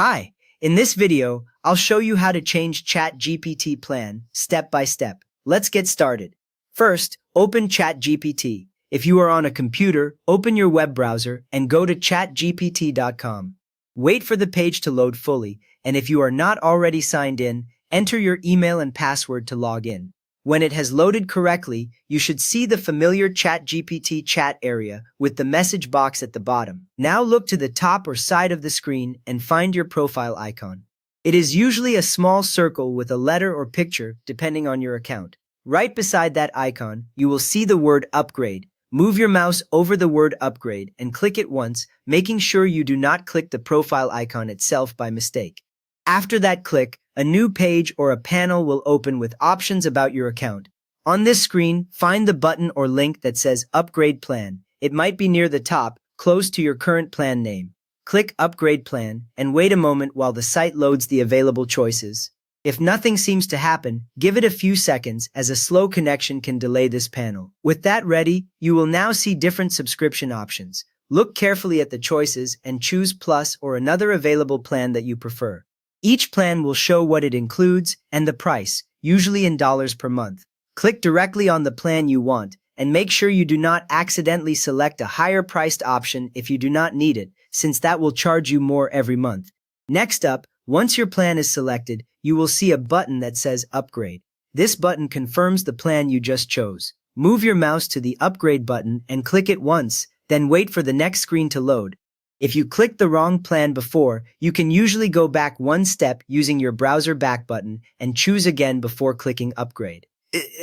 Hi, in this video, I'll show you how to change Chat GPT plan step by step. Let's get started. First, open Chat GPT. If you are on a computer, open your web browser and go to chatgpt.com. Wait for the page to load fully, and if you are not already signed in, enter your email and password to log in. When it has loaded correctly, you should see the familiar ChatGPT chat area with the message box at the bottom. Now look to the top or side of the screen and find your profile icon. It is usually a small circle with a letter or picture depending on your account. Right beside that icon, you will see the word upgrade. Move your mouse over the word upgrade and click it once, making sure you do not click the profile icon itself by mistake. After that click, a new page or a panel will open with options about your account. On this screen, find the button or link that says Upgrade Plan. It might be near the top, close to your current plan name. Click Upgrade Plan and wait a moment while the site loads the available choices. If nothing seems to happen, give it a few seconds as a slow connection can delay this panel. With that ready, you will now see different subscription options. Look carefully at the choices and choose Plus or another available plan that you prefer. Each plan will show what it includes and the price, usually in dollars per month. Click directly on the plan you want and make sure you do not accidentally select a higher priced option if you do not need it, since that will charge you more every month. Next up, once your plan is selected, you will see a button that says Upgrade. This button confirms the plan you just chose. Move your mouse to the Upgrade button and click it once, then wait for the next screen to load. If you clicked the wrong plan before, you can usually go back one step using your browser back button and choose again before clicking Upgrade.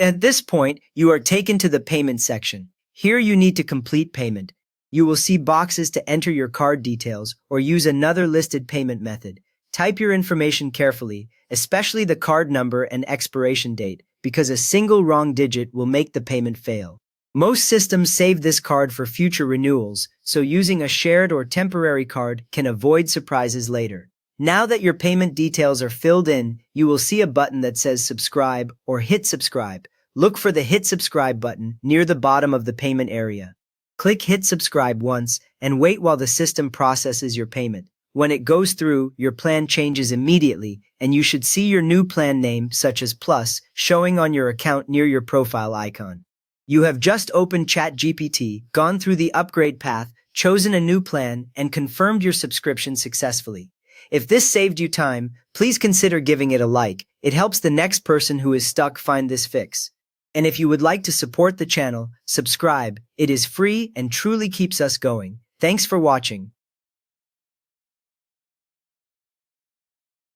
At this point, you are taken to the payment section. Here you need to complete payment. You will see boxes to enter your card details or use another listed payment method. Type your information carefully, especially the card number and expiration date, because a single wrong digit will make the payment fail. Most systems save this card for future renewals, so using a shared or temporary card can avoid surprises later. Now that your payment details are filled in, you will see a button that says Subscribe or Hit Subscribe. Look for the Hit Subscribe button near the bottom of the payment area. Click Hit Subscribe once and wait while the system processes your payment. When it goes through, your plan changes immediately, and you should see your new plan name, such as Plus, showing on your account near your profile icon. You have just opened ChatGPT, gone through the upgrade path, chosen a new plan, and confirmed your subscription successfully. If this saved you time, please consider giving it a like. It helps the next person who is stuck find this fix. And if you would like to support the channel, subscribe. It is free and truly keeps us going. Thanks for watching.